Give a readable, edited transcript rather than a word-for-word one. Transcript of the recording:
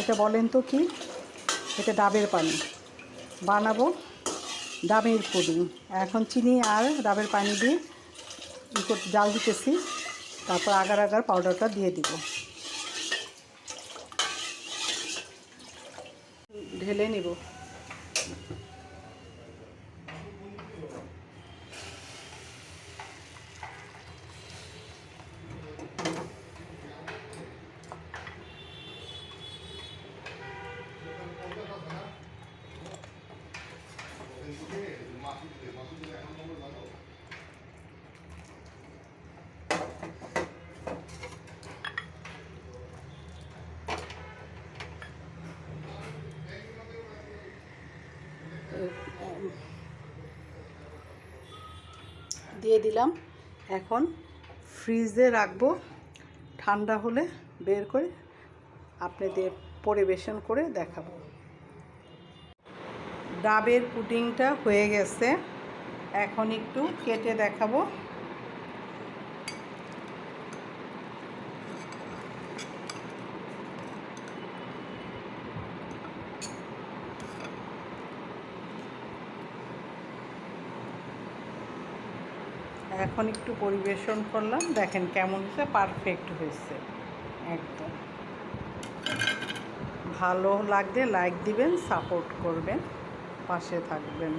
এটা বলেন তো কি? এটা ডাবের পানি বানাবো, ডাবের পুডিং। এখন চিনি আর ডাবের পানি দিয়ে জাল দিতেছি, তারপর আগার আগার পাউডারটা দিয়ে দিব। ঢেলে নিব। দিয়ে দিলাম। এখন ফ্রিজে রাখবো, ঠান্ডা হলে বের করে আপনাদের পরিবেশন করে দেখাবো। ডাবের পুডিংটা হয়ে গেছে, এখন একটু কেটে দেখাবো। এখন একটু পরিবেশন করলাম, দেখেন কেমন হয়েছে, পারফেক্ট হয়েছে একদম। ভালো লাগলে লাইক দিবেন, সাপোর্ট করবেন, পাশে থাকবেন।